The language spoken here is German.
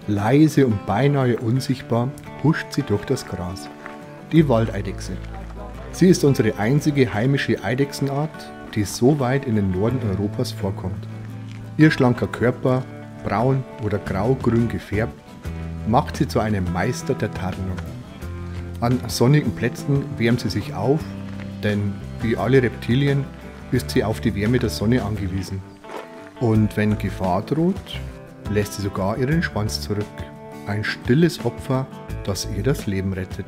Leise und beinahe unsichtbar huscht sie durch das Gras. Die Waldeidechse. Sie ist unsere einzige heimische Eidechsenart, die so weit in den Norden Europas vorkommt. Ihr schlanker Körper, braun oder grau-grün gefärbt, macht sie zu einem Meister der Tarnung. An sonnigen Plätzen wärmt sie sich auf, denn wie alle Reptilien ist sie auf die Wärme der Sonne angewiesen. Und wenn Gefahr droht, lässt sie sogar ihren Schwanz zurück. Ein stilles Opfer, das ihr das Leben rettet.